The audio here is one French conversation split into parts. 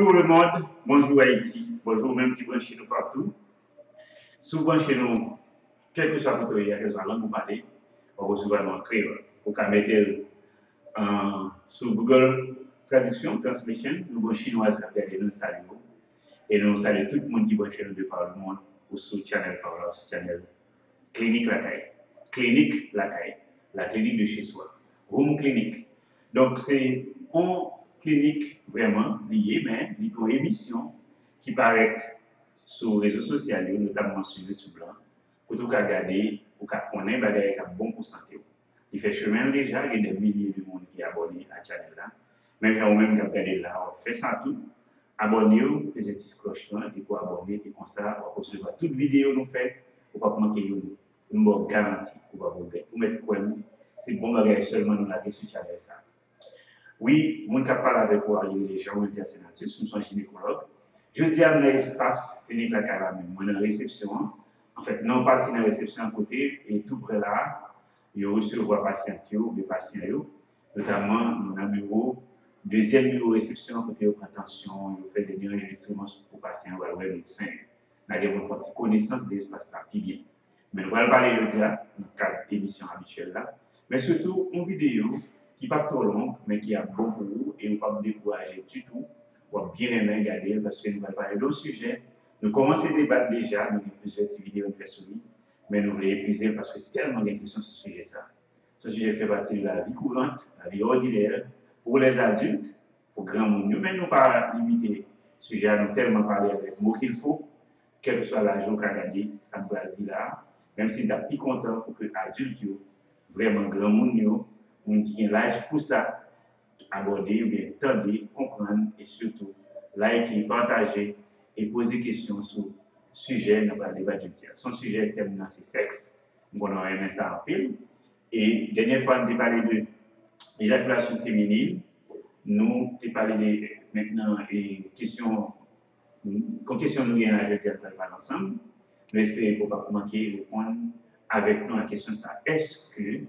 Bonjour le monde, bonjour Haïti, bonjour même qui branche nous partout. Souvent chez nous, quel que soit le pays, quelle que soit la langue vous parlez, on reçoit dans le créole. Vous pouvez mettre sur Google Traduction, Translation, nous avons chinois à regarder nous saluons. Et nous saluons tout le monde qui branche nous de par le monde ou sur le channel par là, sur le channel Clinique Lacaille. Clinique Lacaille, la clinique de chez soi. Room Clinique. Donc c'est une clinique vraiment liée, mais une émission qui paraît sur les réseaux sociaux, notamment sur YouTube, là, pour tout regarder, pour qu'on ait des bon pour santé. Il fait chemin déjà, il y a des milliers de monde qui sont abonnés à la chaîne là. Même quand même regarder là, on fait ça tout. Abonnez-vous, les petites cloches là, et pour abonner, et comme ça, on va recevoir toute vidéo nous fait, pour pas manquer une bonne garantie, pour pas vous mettre quoi nous. C'est bon bagage seulement nous la sur chaîne ça. Oui, mon capable avec vous, les gens ont été assez naturels, nous sommes gynécologues. Je dis à l'espace, clinique la caramel, moi dans la réception. En fait, non parti dans la réception à côté, et tout près là, il y a aussi le patient, des patients, notamment dans le bureau. Deuxième bureau réception, côté attention, il fait des enregistrements pour patients ou médecins. Nous avons une forte connaissance de l'espace là, qui bien. Mais nous allons parler de ça dans le cadre d'émission habituelle là. Mais surtout, une vidéo qui n'est pas trop longue, mais qui a beaucoup et on ne va pas décourager du tout. On va bien aimer regarder parce que nous allons parler d'autres sujets. Nous commençons à débattre déjà, nous avons plusieurs vidéos qui sont sur mais nous voulons épuiser parce que tellement de questions sur ce sujet. Ce sujet fait partie de la vie courante, la vie ordinaire, pour les adultes, pour grand monde. Nous, mais nous pas limiter le sujet à nous tellement parler avec mots qu'il faut, quel que soit l'âge qu'on a gagné, ça me va dire là, même si nous sommes plus contents pour que les adultes, vraiment grand monde, qui ont l'âge pour ça, aborder, ou bien tendre, comprendre et surtout liker, partager et poser des questions sur le sujet dans le débat du tir. Son sujet terminant, c'est sexe. On a aimé ça en pile. Et dernière fois, on a parlé de l'éjaculation féminine. Nous avons parlé de maintenant et questions. Comme question nous gagnons, je dis à parler ensemble. Nous espérons pour pas manquer répondre avec nous à la question ça. Est-ce que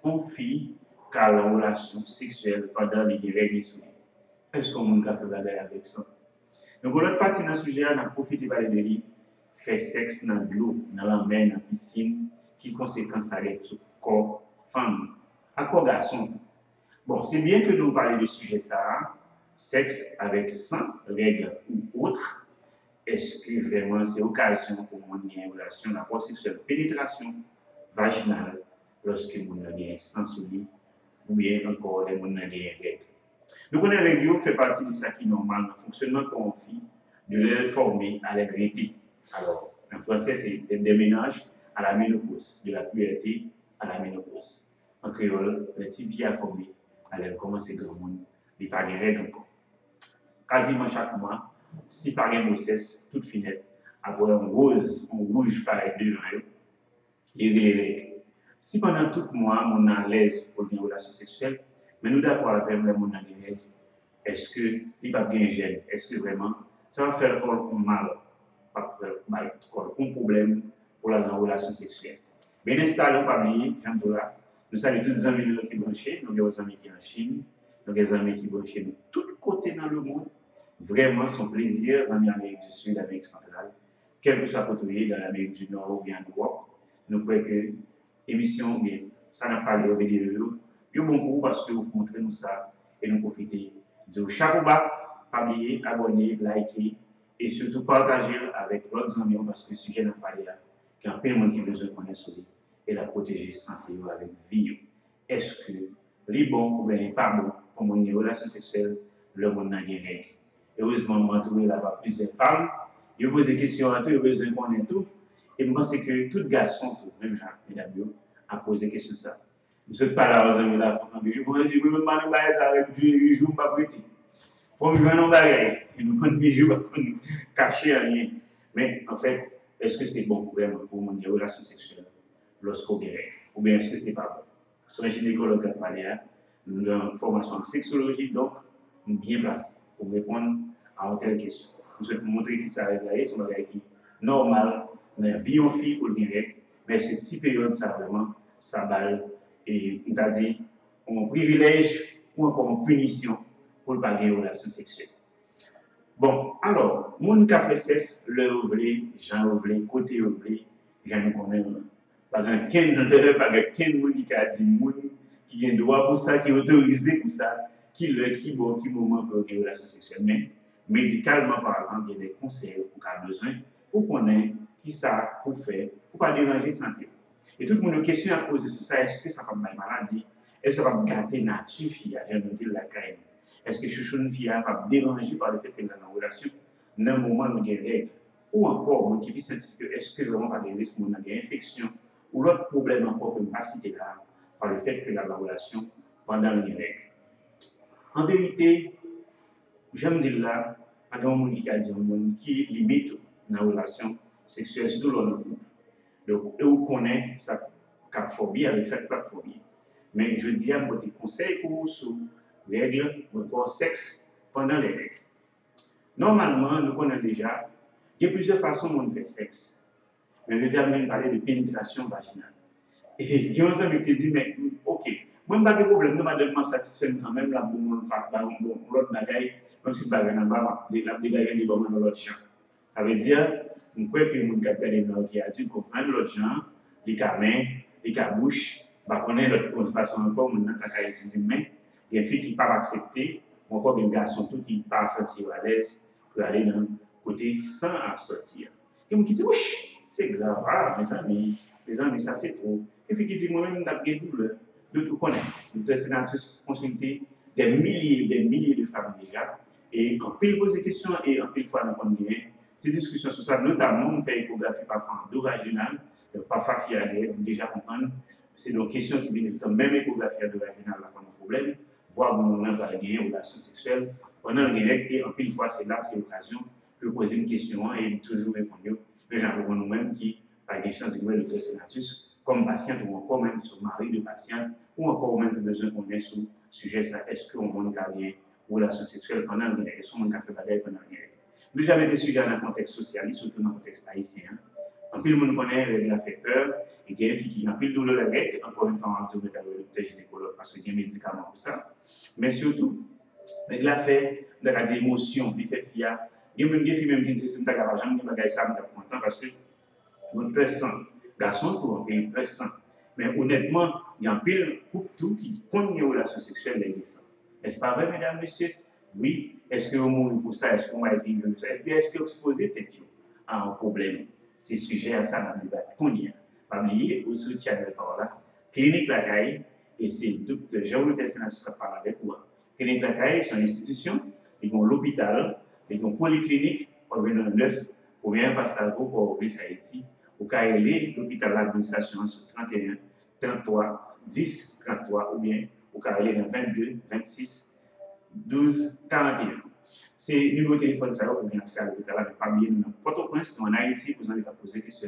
on fait car la relation sexuelle pendant les règles est-ce qu'on peut faire bagarre avec ça? Donc, l'autre partie dans ce sujet, on a profité de parler de lui, faire sexe dans l'eau, dans la mer, dans la piscine, qui conséquence avec le corps femme, à corps garçon. Bon, c'est bien que nous parlions de sujet ça, sexe avec sang, règles ou autre. Est-ce que vraiment c'est occasion pour moi de une relation, rapport sexuel, pénétration vaginale, lorsque vous avez un sang sur lui, ou bien encore les gens qui ont des règles. Donc, les règles fait partie de ça qui est normal, dans le fonctionnement qu'on fait, de les former à l'agrété. Alors, en français, c'est le déménage à la ménopause, de la puberté à la ménopause. En créole, les types qui a formé, alors commencer grand monde, il n'y a pas de règles encore. Quasiment chaque mois, si par une grossesse, toute finette, après un rouge pareil devant eux, il y a les règles. Si pendant tout le mois, on est à l'aise pour une relation sexuelle, mais nous d'accord avec le monde dans les règles, est-ce que il va bien gêner? Est-ce que vraiment ça va faire mal, pas faire mal, un problème pour la relation sexuelle? Bien installé parmi Jean-Dola, nous saluons tous les amis qui branchés, nous avons des amis qui sont en Chine, nous avons des amis qui branchés de tous côtés dans le monde. Vraiment, son plaisir, les amis d'Amérique du Sud, d'Amérique centrale, quel que soit côté dans l'Amérique du Nord ou bien en Europe, nous croyons que l'émission, ça n'a pas l'air de vidéo. Il y a bon pour vous parce que vous montrez nous ça et nous profitez de chaque bas, abonner, liker et surtout partager avec d'autres amis parce que le sujet n'a pas l'air qu'il y a plein de monde qui a besoin de connaître sur lui et la protéger santé avec vie. Est-ce que les bons ou bien les pas bons pour une relation sexuelle, le monde n'a rien règle? Heureusement, moi, trouvé là-bas plusieurs femmes. Ils posent des questions à tout, ils ont besoin de connaître tout. Et je pense que tout garçon, tout, même Jacques, mesdames, a posé des questions ça. Je ne sais pas là aux amis là, je dis, je ne veux pas nous parler ça avec Dieu, je ne veux pas prêter. Il faut que nous parler, il nous prend des jours pour nous cacher rien. Mais en fait, est-ce que c'est bon vraiment pour mon relation sexuelle lorsqu'on guérit? Ou bien est-ce que ce n'est pas bon? Sur un gynécologue qui a parlé, nous avons une formation en sexologie, donc nous sommes bien placés pour répondre à une telle question. Nous souhaitons montrer que ça arrive là, c'est un bagage qui est normal, dans la vie en fille pour le guérir, mais cette petite période, ça vraiment, ça balle. Et on t'a dit, un privilège ou encore une punition pour le pas de relation sexuelle. Bon, alors, moun ka fait sexe, le ouvlé, Jean ouvlé, côté ouvlé, j'en connais pas grand ken pas grand ken moun qui a dit moun qui a droit pour ça, qui est autorisé pour ça, qui le qui bon qui moment pour une relation sexuelle. Mais médicalement parlant, il y a des conseils pour qu'on a besoin pour connaître qui ça pour faire, pour pas déranger santé. Et tout le monde a une question à poser sur ça, est-ce que ça va me maladie? Est-ce que ça va me gâter nature, fille, je me dire la caille? Est-ce que chouchou une fille va me déranger par le fait qu'elle est dans une relation, dans un moment où il y a des règles? Ou encore, mon qui scientifique, est-ce que vraiment pas des risques pour une infection ou l'autre problème encore que je ne pas citer là, par le fait que la relation pendant les règles. En vérité, j'aime dire là, pas grand monde qui a dit un monde qui limite dans la relation sexuelle, surtout dans le couple. Donc, on connaît sa phobie avec sa phobie. Mais je dis à moi des conseils pour vous sur les règles ou encore sexe pendant les règles. Normalement, nous connaissons déjà, il y a plusieurs façons de faire sexe. Mais je dis à même parler de pénétration vaginale. Et il y a un ami qui dit, mais ok, moi, je n'ai pas de problème, je suis satisfait quand même, là, pour mon l'autre bagaille, même si je ne suis pas la dégager dans l'autre champ. Ça veut dire, je crois que mon capitaine qui a dû comprendre l'autre champ, les mains, les bouches, bah, on est l'autre façon encore, on a utiliser main. Il y a une fille qui ne peut pas accepter, ou encore un garçon tout qui ne peut pas sentir à l'aise pour aller dans le côté sans sortir. Et moi qui dis, oui, c'est grave, mes amis, ça c'est trop. Et puis qui dit, moi-même, j'ai des douleurs, de tout connaître. Nous avons consulté des milliers de femmes déjà, et en pile poser des questions, et en pile fois nous avons bien. Ces discussions sur ça, notamment, on fait échographie parfois endovaginale, parfois fialet, on déjà comprendre. C'est donc question qui viennent de même échographie endovaginale, là, pas de problème, voir où on va gagner une relation sexuelle. On a un direct, et en pile fois, c'est là, c'est l'occasion de poser une question et toujours répondre. Mais j'en reprends nous-mêmes qui, par des chances de nouer le sénatus, comme patient ou encore même sur mari de patient, ou encore même besoin qu'on ait sur le sujet, ça, est-ce qu'on va gagner une relation sexuelle pendant le direct, est-ce qu'on va faire bagaille pendant le direct. Nous jamais des sujets dans le contexte social, surtout dans le contexte haïtien. En plus, le monde connaît, il a fait peur, et il y a une fille qui a pris le douleur la règle, encore une fois, on va retrouver le docteur gynécologue parce qu'il y a des médicaments pour ça. Mais surtout, il a fait des émotions, il fait fier. Il y a même des filles qui disent que c'est un jamais de ça, je suis content parce que mon père sang, garçon pour un père sang. Mais honnêtement, il y a un pile couple tout qui compte une relation sexuelle avec ça. Est-ce pas vrai, mesdames, messieurs? Oui. Est-ce que vous mourrez pour ça? Est-ce qu'on va écrire pour ça? Et puis, est-ce que vous exposez peut-être à un problème? C'est sujet à ça dans le débat qu'on y a. Pas oublier, au soutien de par là, Clinique La Caille, et c'est Dr. Jean-Louis Tessin qui parle avec vous. Clinique La Caille, c'est une institution, ils ont l'hôpital, ils ont polyclinique, on vient dans 9, pour bien passer à vous pour ouvrir Haïti. Au cas où l'hôpital d'administration sur 31, 33, 10, 33, ou bien au cas où il est dans 22, 26, 12, 41. C'est le numéro de téléphone, ça va pour bien accès à l'hôpital, mais pas bien, nous avons Port-au-Prince, nous en Haïti, vous en avez posé question.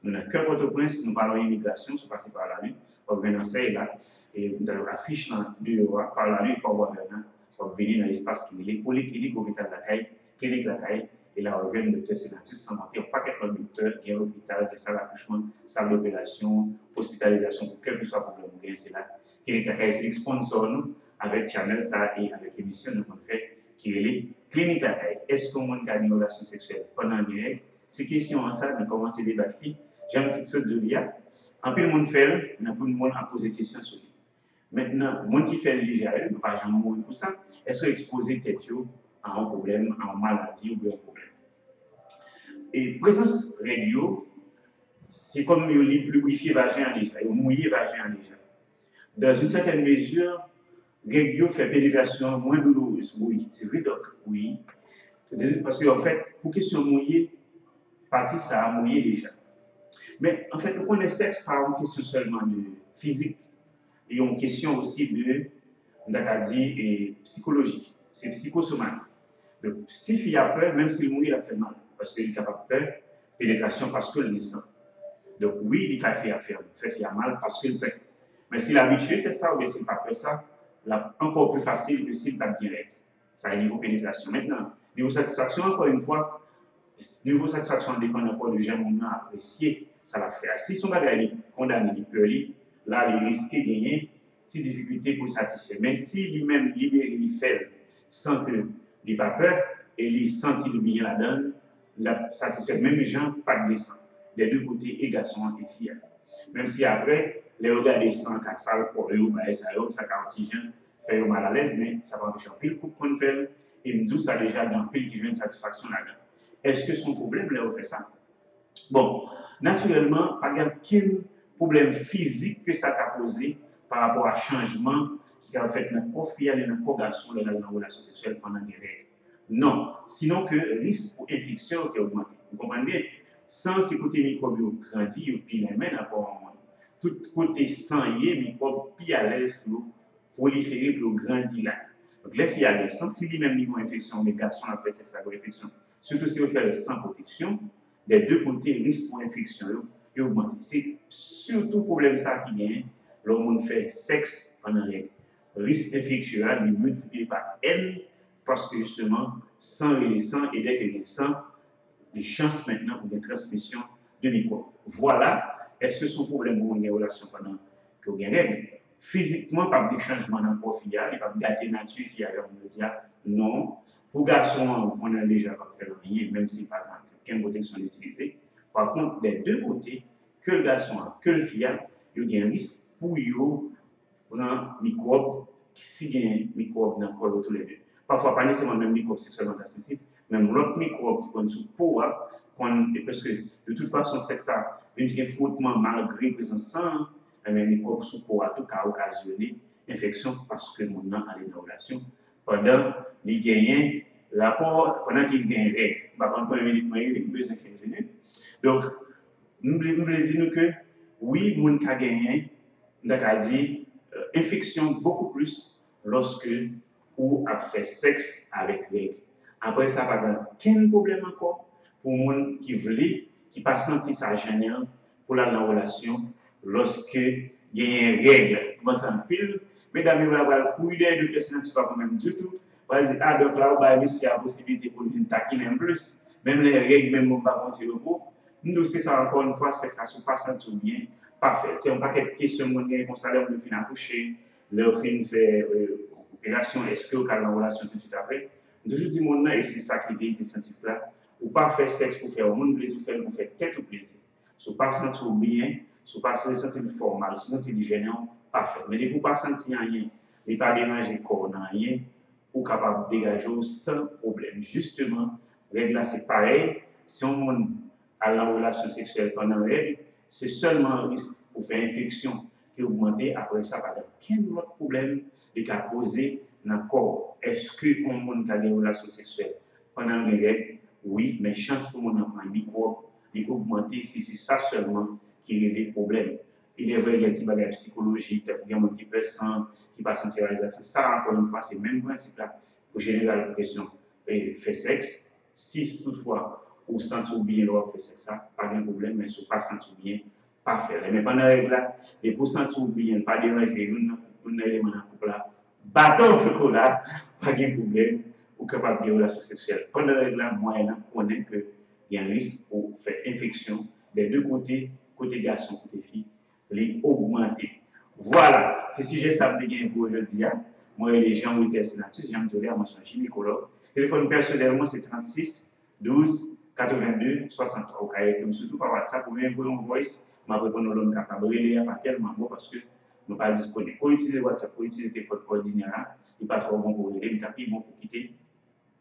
Nous avons que Port-au-Prince, nous parlons d'immigration, nous passons par la nuit, on vient dans ça là, et nous avons la fiche de par la nuit, pour voir maintenant, on venir dans l'espace qui est polyclinique, hôpital de la Caille, clinique la Caille, et là, on vient le docteur Sénatus sans mentir, pas quelqu'un de docteur qui est à l'hôpital, qui est salle d'accouchement, salle d'opération, hospitalisation, pour quel que soit le problème, c'est là. Clinique la Caille, c'est le sponsor, nous, avec Channel, ça, et avec l'émission, nous avons fait, qui est Clinique La Caille. Est-ce qu'on a une relation sexuelle pendant le direct? Ces questions, ça, nous commençons à débattre. J'ai une petite chose de l'IA. En plus, le monde fait, il y a beaucoup de monde à poser des questions sur lui. Maintenant, le monde qui fait le déjà, il ne peut pas jamais mourir pour ça. Est-ce que exposer tête à un problème, à une maladie ou bien un problème? Et présence radio, c'est comme le lubrifier vagin déjà, le mouiller vagin déjà. Dans une certaine mesure, radio fait pénétration moins douloureuse. Oui, c'est vrai donc, oui. Parce qu'en fait, pour question mouiller, partie ça a mouillé déjà. Mais en fait, le point de sexe, pas une question seulement de physique, et une question aussi de, psychologique, c'est psychosomatique. Donc, si il a peur, même s'il mouille, il a fait mal, parce qu'il est capable de peur, pénétration parce que le sent. Donc, oui, il a fait mal parce qu'il peut. Mais s'il est habitué à faire ça, ou bien s'il n'a pas fait ça, encore plus facile que s'il n'a pas bien règle. Ça a niveau pénétration. Maintenant, niveau satisfaction, encore une fois, niveau satisfaction dépend encore de gens qui ont apprécié ça va faire. Si son bagage est condamné, il peut aller, là, il risque de gagner des difficultés pour satisfaire. Mais si lui-même libéré, il fait sans qu'il n'ait pas peur, et il sentit le bien la donne, la satisfait même gens, pas de descente. Des deux côtés, et garçons et filles. Même si après, les regards des sangs, quand ça, pour eux, ça fait mal à l'aise, mais ça va empêcher un pile pour qu'on fait, et me dit ça déjà dans pile qui vient de satisfaction là-dedans. Est-ce que son problème, là, on fait ça? Bon, naturellement, pas aucun problème physique que ça a posé par rapport à changement qui a fait notre corps fille et notre corps garçon dans la relation sexuelle pendant les règles. Non, sinon que le risque pour infection qui a augmenté. Vous comprenez bien? Sans ces côtés microbes grandis, et puis les mains d'abord, tout côté sang et microbes, puis à l'aise pour proliférer, pour grandir là. Donc les filles à l'aise, sans si même niveau infection, les garçons ont fait cette infection. Surtout si vous faites sans protection, des deux côtés, risque pour infection est augmenté. C'est surtout le problème ça qui vient, l'homme fait sexe pendant les risque infectieux, il multiplie par N, parce que justement, sang et les sangs, et dès que les sangs, les chances maintenant pour des transmissions de microbes. Voilà, est-ce que son problème pour une relation pendant que vous gagnez? Physiquement, pas de changement dans le corps fiable, il n'y a pas de gâter nature fiable, on me dire non. Pour garçons, on a déjà fait rien, même si pas qu'une protection utilisée. Par contre, des deux côtés, que le garçon a, que le fiable, il y a un risque pour eux, pour un microbe, si il y a un microbe dans le corps tous les deux. Parfois, pas nécessairement le même microbe sexuellement transmissible, même l'autre microbe qui est sous peau, parce que de toute façon, c'est ça, un frottement malgré présent sang, un microbe sous peau a tout cas occasionné infection parce que mon nom a une relation pendant les gagnants, rapport, pendant qu'il gagne règle. Par contre, 1 minute, il y a besoin de 15 minutes. Donc, nous voulons dire que oui, mon cas gagné, d'accord, dit infection beaucoup plus lorsque ou a fait sexe avec règle. Après ça, pas de quel problème encore pour les gens qui veulent, qui pas senti ça gênant pour la relation lorsque il y a une règle. Moi, ça me pile. Mesdames et messieurs, le couille de question, c'est pas même du tout. On va dire, ah, donc là, on va réussir la possibilité pour une taquiner un plus. Même les règles, même on va continuer le groupe. Nous, c'est ça encore une fois, c'est que ça ne se passe tout bien. Parfait. C'est un paquet de questions qu'on s'allait de fin accoucher, leur fin fait opération, est-ce que vous avez une relation tout de suite après? Toujours dit, mon nom, et c'est ça qui est vérité scientifique là. Ou pas faire sexe pour faire au monde plaisir, pour faire tête ou plaisir. Si vous ne pas sentir bien, si vous ne pas sentir formal, si vous sentir gênant, parfait. Mais si vous ne pas sentir rien, et pas déranger corps dans rien, vous êtes capable de dégager sans problème. Justement, règle là, c'est pareil. Si on a la relation sexuelle pendant la règle, c'est seulement un risque pour faire infection qui augmente. Après ça, pas aucun autre problème qui a posé dans le corps. Est-ce qu'on a des relations sexuelles pendant la règle? Oui, mais chance pour mon enfant, microbe, il augmente si c'est ça seulement qui a des problèmes. Il est vrai qu'il y a des bagages psychologiques, il y a des gens qui peuvent sentir, qui ne sentir réalisation. Ça, encore une fois, c'est le même principe là pour générer la pression et faire sexe. Si toutefois, ou sentir bien, on fait sexe, ça, pas de problème, mais si on ne pas sentir bien, pas faire. Mais pendant la règle là, et pour sentir bien, pas déranger, un élément dans le couple là, bâton chocolat, pas de problème, ou capable de relation sexuelle. Pendant la règle là, moyen, on connaît qu'il y a un risque pour faire infection des deux côtés, côté garçon, côté fille, les augmenter. Voilà, ce sujet ça me dégaine pour aujourd'hui. Moi, les gens ont été sénatrices, Jean Zolia, moi, je suis un gynécologue. Téléphone personnellement, c'est 36 12 82 63. Au cas où, surtout par WhatsApp, ou même pour un voice, ma réponse l'homme capable. Il n'y a pas tellement bon parce que nous pas disponible. Pour utiliser WhatsApp, pour utiliser téléphone ordinaire, il n'est pas trop bon pour aider, mais bon pour quitter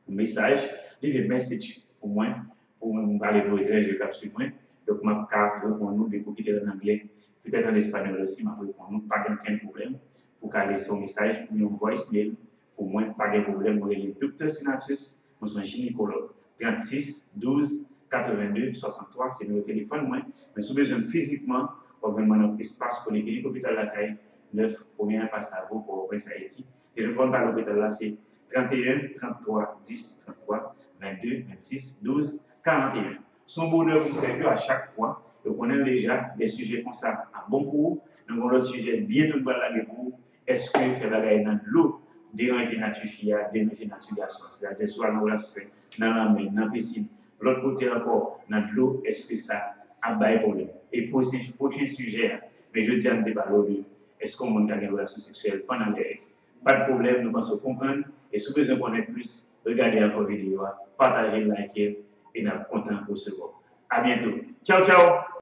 un message, leave a message pour moi, pour me parler pour étranger cap sur moi. Donc, ma carte pour nous, pour quitter en anglais, peut-être en espagnol aussi, ma pour nous, pas aucun problème. Pour caler son message, pour nous voice mail, pour moi, pas de problème. Moi, le docteur Sinatus, moi, je suis un gynécologue. 36 12 82 63, c'est notre téléphone, moi. Mais si vous besoin physiquement, pour vraiment notre espace pour les cliniques hôpital la caille, 9, première passe à vous pour Prince Haïti. Le téléphone par l'hôpital là, c'est 31 33 10 33 22 26 12 41. Son bonheur pour servir à chaque fois. Donc, on a déjà des sujets comme ça à bon cours. Donc, on a le sujet bientôt de la pour est-ce que faire la gaille dans de l'eau, déranger nature fille, déranger nature garçon. C'est-à-dire, soit dans la mer, dans la piscine. L'autre côté encore, dans de l'eau, est-ce que ça a bail problème? Et pour ce prochain sujet, mais je dis à me débattre, est-ce qu'on a une relation sexuelle pendant les règles? Pas de problème, nous pensons comprendre. Et si vous besoin connaître plus, regardez encore la vidéo, partagez, likez et nous sommes contents pour ce voir. À bientôt. Ciao, ciao!